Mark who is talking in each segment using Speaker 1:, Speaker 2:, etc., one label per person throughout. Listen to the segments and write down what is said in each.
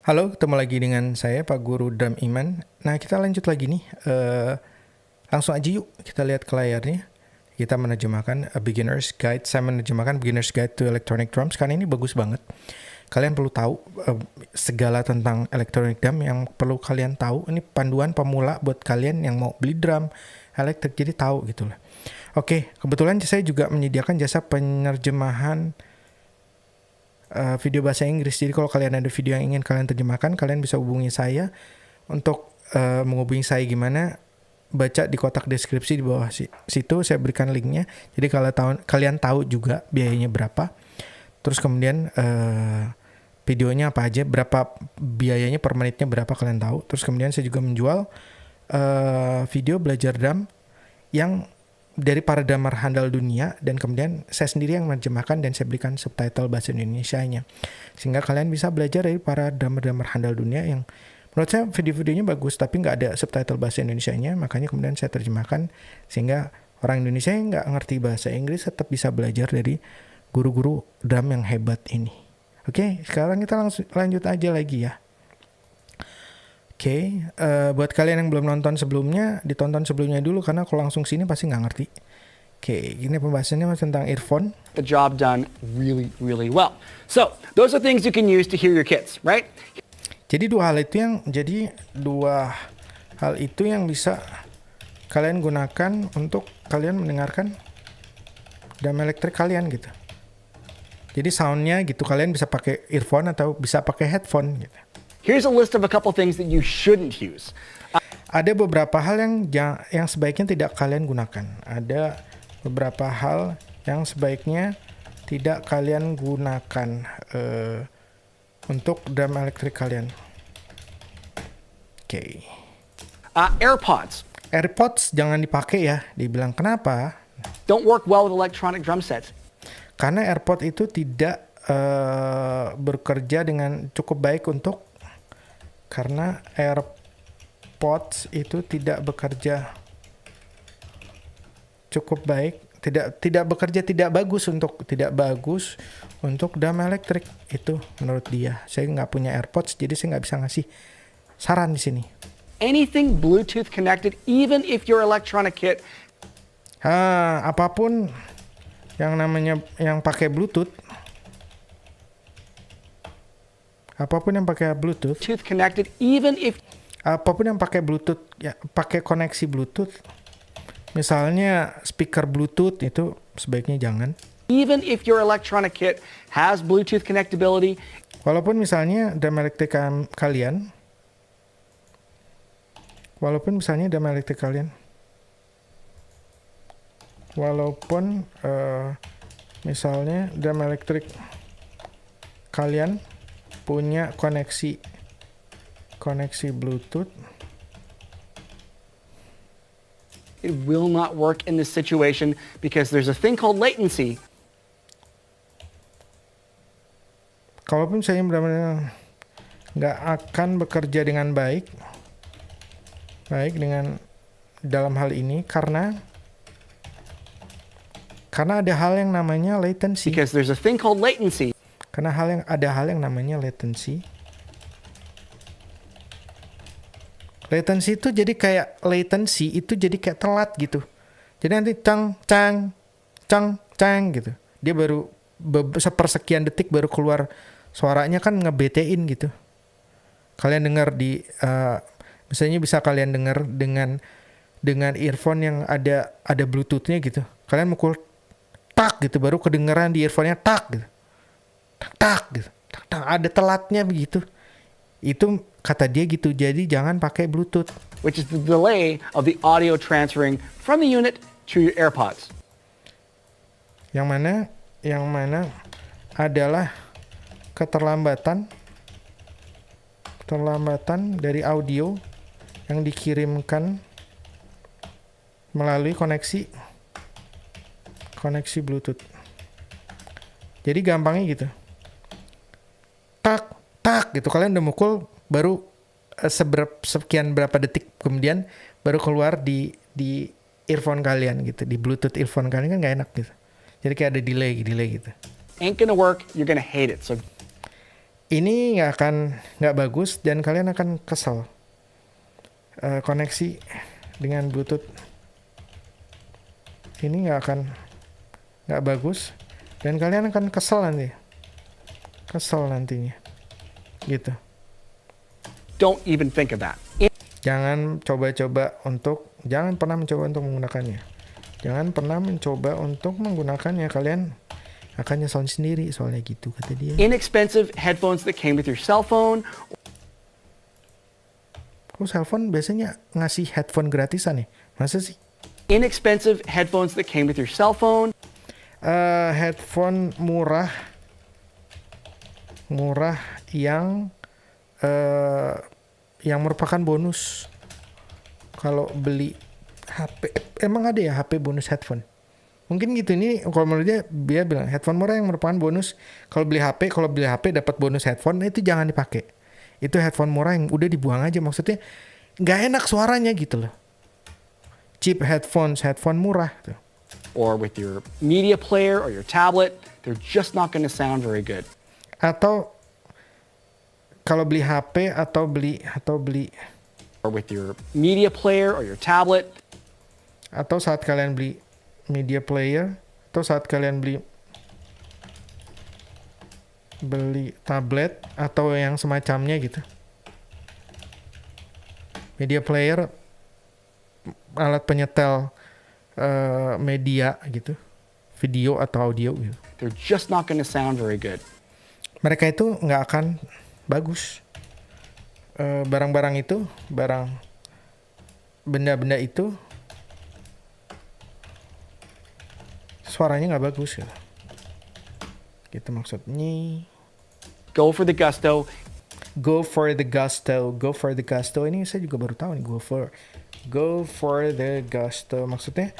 Speaker 1: Halo, ketemu lagi dengan saya Pak Guru Dram Iman. Nah, kita lanjut lagi nih. Langsung aja yuk kita lihat ke layarnya. Kita menerjemahkan A Beginner's Guide. Saya menerjemahkan Beginner's Guide to Electronic Drums karena ini bagus banget. Kalian perlu tahu segala tentang electronic drum yang perlu kalian tahu. Ini panduan pemula buat kalian yang mau beli drum elektrik, jadi tahu gitu lah. Oke, kebetulan saya juga menyediakan jasa penerjemahan video bahasa Inggris. Jadi kalau kalian ada video yang ingin kalian terjemahkan, kalian bisa hubungi saya. Untuk menghubungi saya gimana, baca di kotak deskripsi di bawah situ, saya berikan linknya. Jadi kalau kalian tahu juga biayanya berapa. Terus kemudian videonya apa aja, berapa biayanya per menitnya, berapa kalian tahu. Terus kemudian saya juga menjual video belajar drum yang dari para drummer handal dunia, dan kemudian saya sendiri yang menerjemahkan dan saya berikan subtitle bahasa Indonesianya, sehingga kalian bisa belajar dari para drummer-drummer handal dunia yang menurut saya video-videonya bagus tapi nggak ada subtitle bahasa Indonesianya. Makanya kemudian saya terjemahkan sehingga orang Indonesia yang nggak ngerti bahasa Inggris tetap bisa belajar dari guru-guru drum yang hebat ini. Oke, sekarang kita langsung lanjut aja lagi ya. Oke, buat kalian yang belum nonton sebelumnya, ditonton sebelumnya dulu karena kalau langsung sini pasti nggak ngerti. Oke, ini pembahasannya tentang earphone.
Speaker 2: The job done really, really well. So, those are things you can use to hear your kids, right?
Speaker 1: Jadi dua hal itu yang bisa kalian gunakan untuk kalian mendengarkan drum elektrik kalian gitu. Jadi soundnya gitu, kalian bisa pakai earphone atau bisa pakai headphone gitu.
Speaker 2: Here's a list of a couple things that you shouldn't use.
Speaker 1: Ada beberapa hal yang sebaiknya tidak kalian gunakan. Ada beberapa hal yang sebaiknya tidak kalian gunakan untuk drum elektrik kalian. Oke.
Speaker 2: AirPods.
Speaker 1: AirPods jangan dipakai ya. Dibilang kenapa?
Speaker 2: Don't work well with electronic drum sets.
Speaker 1: Karena AirPod itu tidak bekerja dengan cukup baik karena AirPods itu tidak bekerja cukup baik, tidak bagus untuk drum elektrik itu menurut dia. Saya nggak punya AirPods, jadi saya nggak bisa ngasih saran di sini.
Speaker 2: Anything Bluetooth connected, even if your electronic kit.
Speaker 1: Apapun yang pakai Bluetooth. Apapun yang pakai Bluetooth
Speaker 2: Connected, even if
Speaker 1: apapun yang pakai Bluetooth, ya pakai koneksi Bluetooth. Misalnya speaker Bluetooth itu sebaiknya jangan.
Speaker 2: Even if your electronic kit has Bluetooth connectability.
Speaker 1: Walaupun misalnya drum elektrik kalian, walaupun misalnya drum elektrik kalian punya koneksi Bluetooth,
Speaker 2: It will not work in this situation because there's a thing called latency.
Speaker 1: Kalaupun saya benar-benar nggak akan bekerja dengan baik dengan dalam hal ini karena ada hal yang namanya latency.
Speaker 2: Because there's a thing called latency.
Speaker 1: Karena ada hal yang namanya latency. Latency itu jadi kayak telat gitu. Jadi nanti cang gitu. Dia baru sepersekian detik baru keluar suaranya, kan ngebetein gitu. Kalian dengar misalnya bisa kalian dengar dengan earphone yang ada Bluetooth-nya gitu. Kalian mukul tak gitu baru kedengeran di earphone-nya tak gitu. Tak gitu. Tak, ada telatnya begitu. Itu kata dia gitu. Jadi jangan pakai Bluetooth.
Speaker 2: Which is the delay of the audio transferring from the unit to your AirPods.
Speaker 1: Yang mana adalah keterlambatan dari audio yang dikirimkan melalui koneksi Bluetooth. Jadi gampangnya gitu. Tak gitu, kalian udah mukul baru sekian berapa detik kemudian baru keluar di earphone kalian gitu, di Bluetooth earphone kalian, kan nggak enak gitu. Jadi kayak ada delay gitu.
Speaker 2: Ain't gonna work, you're gonna hate it. So
Speaker 1: Ini nggak bagus dan kalian akan kesel. Koneksi dengan Bluetooth ini nggak bagus dan kalian akan kesel nantinya gitu.
Speaker 2: Don't even think of that.
Speaker 1: Jangan pernah mencoba untuk menggunakannya. Jangan pernah mencoba untuk menggunakannya. Kalian akan nyesel sendiri soalnya gitu kata dia.
Speaker 2: Inexpensive headphones that came with your cell phone.
Speaker 1: Kok cellphone biasanya ngasih headphone gratisan ya? Masa sih?
Speaker 2: Inexpensive headphones that came with your cell phone.
Speaker 1: Headphone murah yang merupakan bonus kalau beli HP. Emang ada ya HP bonus headphone? Mungkin gitu. Ini kalau menurut dia bilang headphone murah yang merupakan bonus kalau beli HP dapat bonus headphone. Itu jangan dipakai. Itu headphone murah yang udah dibuang aja. Maksudnya nggak enak suaranya gitu loh. Cheap headphone murah tuh.
Speaker 2: Or with your media player or your tablet, they're just not going to sound very good.
Speaker 1: Atau kalau beli HP atau beli
Speaker 2: Or with your media player or your tablet,
Speaker 1: atau saat kalian beli media player atau saat kalian beli tablet atau yang semacamnya gitu. Media player alat penyetel media gitu, video atau audio gitu.
Speaker 2: they're just not going to sound very good.
Speaker 1: Mereka itu nggak akan bagus. Barang-barang itu, benda-benda itu suaranya nggak bagus gitu. Gitu maksudnya.
Speaker 2: Go for the gusto.
Speaker 1: Go for the gusto. Ini saya juga baru tahu nih. Go for the gusto. Maksudnya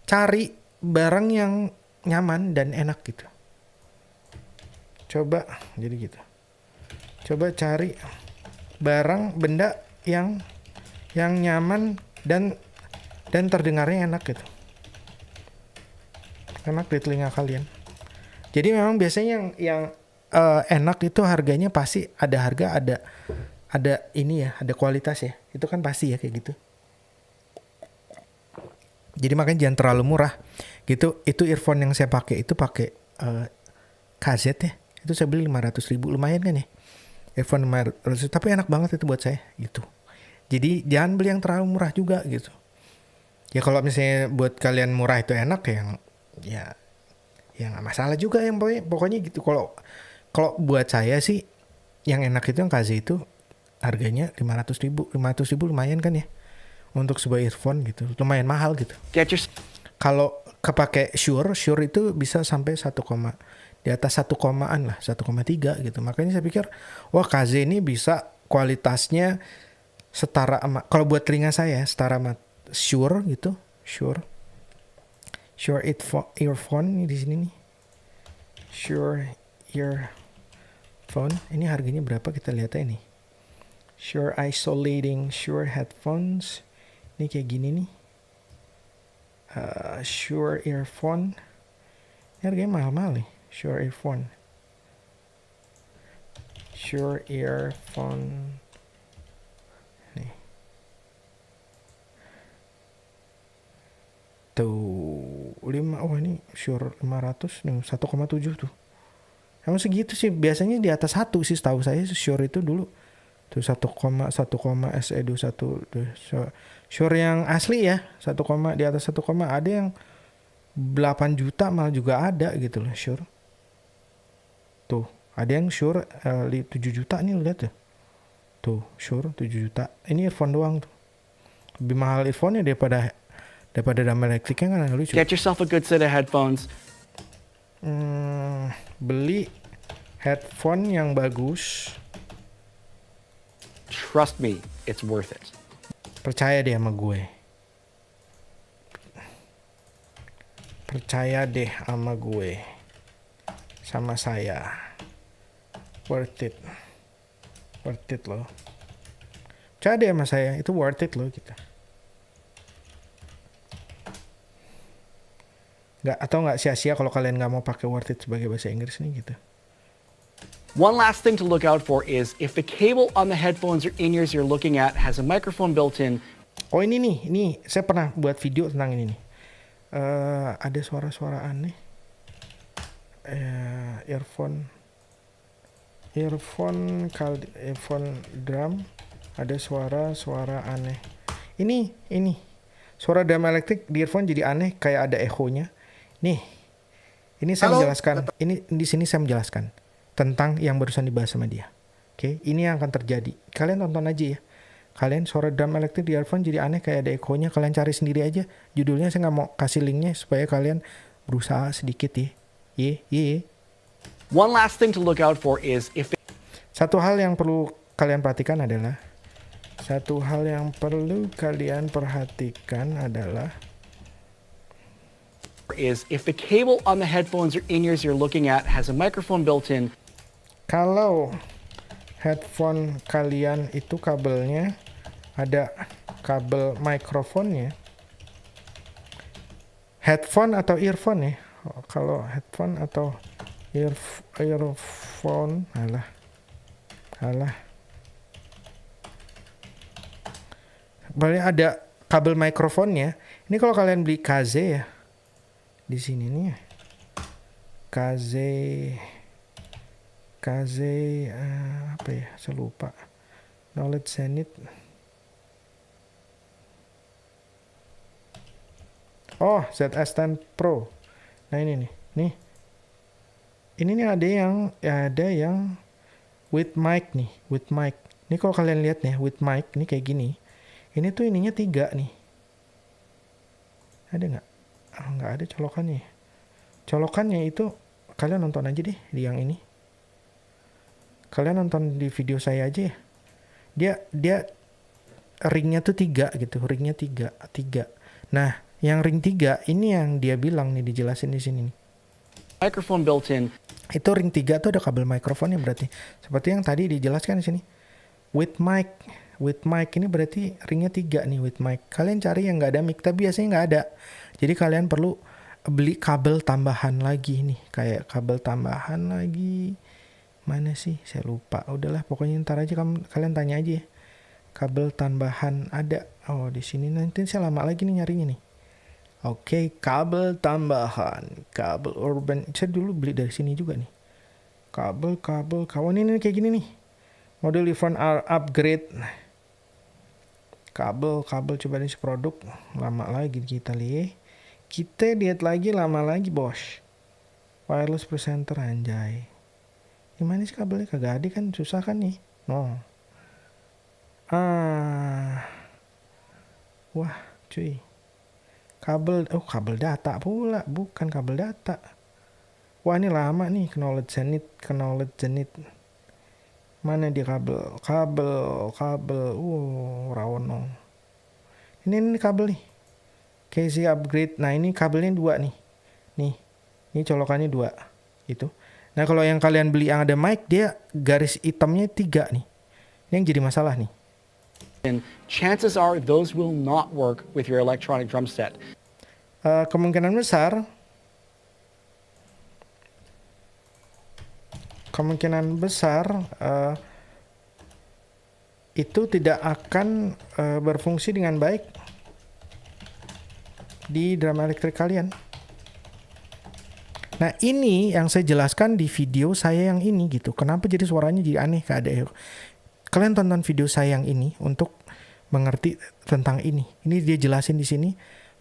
Speaker 1: cari barang yang nyaman dan enak gitu. Coba cari benda yang nyaman dan terdengarnya enak gitu. Enak di telinga kalian. Jadi memang biasanya yang enak itu harganya pasti ada kualitas ya. Itu kan pasti ya kayak gitu. Jadi makanya jangan terlalu murah gitu. Itu earphone yang saya pakai itu pakai KZ ya. Itu saya beli 500.000, lumayan kan ya. Earphone 500, tapi enak banget itu buat saya gitu. Jadi jangan beli yang terlalu murah juga gitu. Ya kalau misalnya buat kalian murah itu enak ya nggak masalah juga yang pokoknya gitu. Kalau buat saya sih yang enak itu yang KZ itu harganya 500.000 lumayan kan ya. Untuk sebuah earphone gitu, lumayan mahal gitu. Kalau kepake Shure itu bisa sampai di atas 1 komaan lah, 1,3 gitu. Makanya saya pikir, wah KZ ini bisa kualitasnya setara sama, kalau buat telinga saya setara sama Shure gitu. Shure earphone di sini nih. Shure earphone. Ini harganya berapa kita lihat aja nih. Shure isolating Shure headphones. Ini kayak gini nih. Shure earphone. Ini harganya mahal-mahal nih. Shure earphone. Nih. Tuh, 5. Oh ini Shure 500 nih, 1,7 tuh. Emang segitu sih. Biasanya di atas 1 sih setahu saya Shure itu dulu. Tuh 1, SE21. Shure yang asli ya, 1, di atas 1, ada yang 8 juta malah juga ada gitu loh Shure. Tuh, ada yang Shure 7 juta nih lihat tuh. Tuh, Shure 7 juta. Ini earphone doang tuh. Lebih mahal earphone-nya daripada dam elektriknya kan lucu.
Speaker 2: Get yourself a good set of headphones.
Speaker 1: Beli headphone yang bagus.
Speaker 2: Trust me, it's worth it.
Speaker 1: Percaya deh sama gue. Percaya deh sama gue. Sama saya. Worth it. Worth it loh. Percaya deh sama saya. Itu worth it loh kita. Nggak sia-sia kalau kalian nggak mau pakai worth it sebagai bahasa Inggris nih gitu.
Speaker 2: One last thing to look out for is if the cable on the headphones or in-ears you're looking at has a microphone built in.
Speaker 1: Oh ini nih, ini saya pernah buat video tentang ini nih. Ada suara-suara aneh. Earphone drum, ada suara aneh. Ini suara drum elektrik di earphone jadi aneh, kayak ada echonya. Nih, ini saya menjelaskan. Ini di sini saya menjelaskan tentang yang barusan dibahas sama dia. Oke, ini yang akan terjadi. Kalian tonton aja ya. Kalian suara drum elektrik di earphone jadi aneh kayak ada echonya. Kalian cari sendiri aja. Judulnya saya nggak mau kasih linknya supaya kalian berusaha sedikit ya.
Speaker 2: One last thing to look out for is if
Speaker 1: Satu hal yang perlu kalian perhatikan adalah
Speaker 2: if the cable on the headphones or in-ears you're looking at has a microphone built in.
Speaker 1: Kalau headphone kalian itu kabelnya ada kabel mikrofonnya, headphone atau earphone ya. Kalau headphone atau earphone, boleh ada kabel mikrofonnya. Ini kalau kalian beli Kaze ya, di sini nih ya. Kaze apa ya? Saya lupa. Knowledge Zenith. Oh, ZS10 Pro. Nah ini nih. Ini nih ada yang with mic nih, with mic. Ini kalau kalian lihat nih, with mic nih kayak gini. Ini tuh ininya 3 nih. Ada nggak? Oh, nggak ada colokannya. Colokannya itu kalian nonton aja deh di yang ini. Kalian nonton di video saya aja ya. Dia ringnya tuh 3 gitu, ringnya 3. Nah, yang ring 3 ini yang dia bilang nih, dijelasin di sini nih.
Speaker 2: Microphone built in.
Speaker 1: Itu ring 3 tuh ada kabel mikrofonnya berarti. Seperti yang tadi dijelaskan di sini. With mic ini berarti ringnya 3 nih with mic. Kalian cari yang nggak ada mic, tapi biasanya nggak ada. Jadi kalian perlu beli kabel tambahan lagi nih, kayak kabel tambahan lagi. Mana sih? Saya lupa. Udahlah, pokoknya ntar aja kalian tanya aja ya. Kabel tambahan ada. Oh, di sini nanti saya lama lagi nih nyarinya nih. Oke, kabel tambahan, kabel urban. Saya dulu beli dari sini juga nih. Kabel. Ini kayak gini nih. Model earphone upgrade. Kabel coba nih produk. Lama lagi kita lihat. Kita lihat lagi lama lagi, bos. Wireless presenter anjay. Gimana sih kabelnya? Kagak ada kan, susah kan nih. No. Wah, cuy. Kabel data pula, bukan kabel data. Wah, ini lama nih, Knowledge Zenith. Mana dia kabel, rawono. Ini kabel nih. KZ upgrade. Nah, ini kabelnya 2 nih. Ini colokannya 2. Itu. Nah, kalau yang kalian beli yang ada mic, dia garis hitamnya 3 nih. Ini yang jadi masalah nih.
Speaker 2: And chances are those will not work with your electronic drum set.
Speaker 1: Kemungkinan besar itu tidak akan berfungsi dengan baik di drum elektrik kalian. Nah, ini yang saya jelaskan di video saya yang ini gitu. Kenapa jadi suaranya jadi aneh, kayak ada. Kalian tonton video saya yang ini untuk mengerti tentang ini. Ini dia jelasin di sini.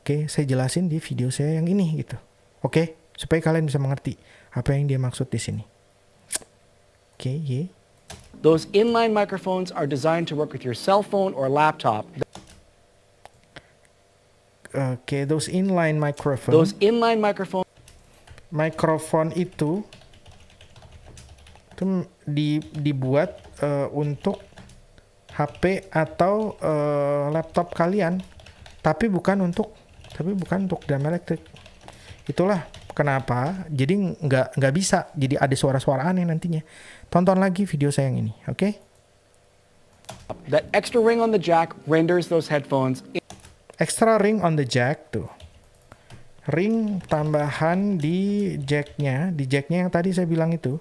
Speaker 1: Oke, saya jelasin di video saya yang ini gitu. Oke, supaya kalian bisa mengerti apa yang dia maksud di sini. Oke, yeah.
Speaker 2: Those inline microphones are designed to work with your cell phone or laptop.
Speaker 1: Oke, those inline microphones. Mikrofon itu dibuat untuk HP atau laptop kalian, tapi bukan untuk drum elektrik. Itulah kenapa jadi nggak bisa, jadi ada suara-suara aneh nantinya. Tonton lagi video saya yang ini, oke?
Speaker 2: That extra ring on the jack renders those headphones.
Speaker 1: Extra ring on the jack tuh. Ring tambahan di jacknya yang tadi saya bilang itu.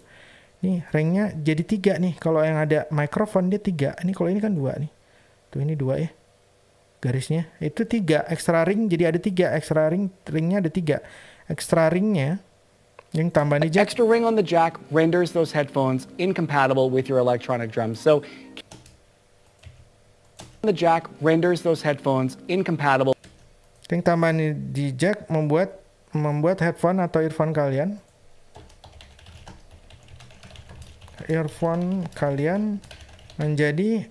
Speaker 1: Nih ringnya jadi 3 nih. Kalau yang ada mikrofon dia 3. Ini kalau ini kan 2 nih. Tuh ini 2 ya. Garisnya itu 3. Extra ring jadi ada 3. Extra ringnya ada 3. Extra ringnya yang tambah nih jack.
Speaker 2: Extra ring on the jack renders those headphones incompatible with your electronic drums. So the jack renders those headphones incompatible.
Speaker 1: Yang tambah nih di jack membuat headphone atau earphone kalian menjadi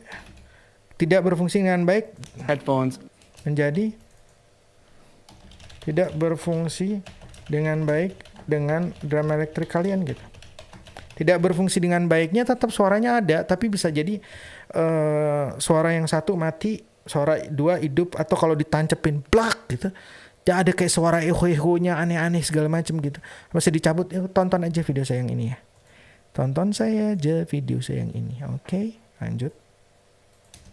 Speaker 1: tidak berfungsi dengan baik.
Speaker 2: Headphones
Speaker 1: Menjadi tidak berfungsi dengan baik dengan drum elektrik kalian gitu. Tidak berfungsi dengan baiknya tetap suaranya ada, tapi bisa jadi suara yang satu mati, suara 2 hidup, atau kalau ditancepin blak gitu. Ya ada kayak suara eho-ehonya aneh-aneh segala macam gitu. Masih dicabut. Tonton aja video saya yang ini ya. Tonton saya aja video saya yang ini. Oke, lanjut.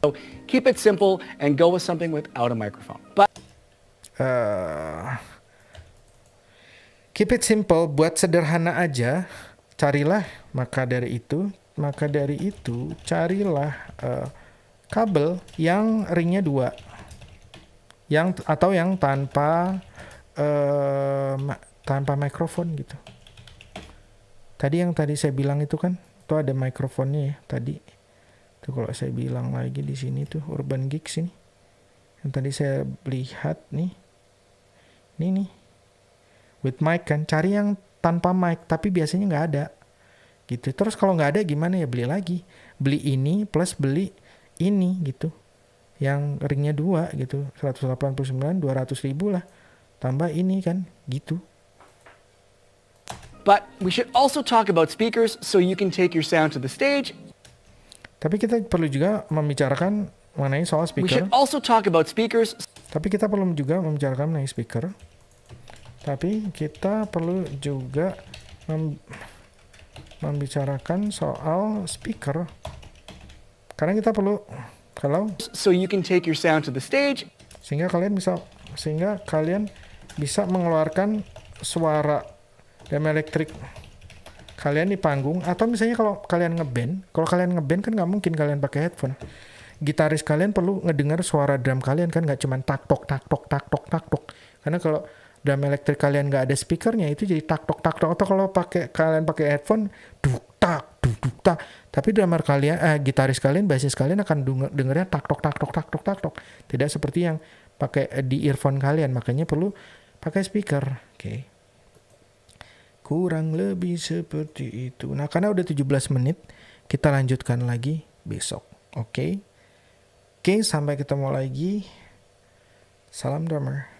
Speaker 2: So keep it simple and go with something without a microphone. But
Speaker 1: Keep it simple, buat sederhana aja. Carilah maka dari itu carilah kabel yang ringnya 2. Atau yang tanpa mikrofon gitu. Tadi yang tadi saya bilang itu kan, itu ada mikrofonnya ya tadi. Tuh kalau saya bilang lagi di sini tuh Urban Geeks ini. Yang tadi saya lihat nih. Ini nih. With mic kan, cari yang tanpa mic tapi biasanya nggak ada. Gitu. Terus kalau nggak ada gimana ya, beli lagi. Beli ini plus beli ini gitu. Yang ringnya 2 gitu. 189, 200 ribu lah. Tambah ini kan, gitu.
Speaker 2: But we should also talk about speakers so you can take your sound to the stage.
Speaker 1: Tapi kita perlu juga membicarakan mengenai soal
Speaker 2: We
Speaker 1: speaker.
Speaker 2: should also talk about speakers
Speaker 1: Tapi kita perlu juga membicarakan mengenai speaker. Tapi kita perlu juga membicarakan soal speaker. Karena kita perlu
Speaker 2: so you can take your sound to the stage.
Speaker 1: sehingga kalian bisa mengeluarkan suara drum elektrik kalian di panggung, atau misalnya kalau kalian ngeband kan nggak mungkin kalian pakai headphone. Gitaris kalian perlu ngedengar suara drum kalian kan, nggak cuma tak tok tak tok tak tok tak tok. Karena kalau drum elektrik kalian nggak ada speakernya itu jadi tak tok tak tok. Atau kalau kalian pakai headphone duk tak. Tapi drummer kalian, gitaris kalian, bassis kalian akan dengarnya tak tok tak tok tak tok tak tok. Tidak seperti yang pakai di earphone kalian. Makanya perlu pakai speaker. Oke. Kurang lebih seperti itu. Nah, karena udah 17 menit, kita lanjutkan lagi besok. Oke, sampai ketemu lagi. Salam drummer.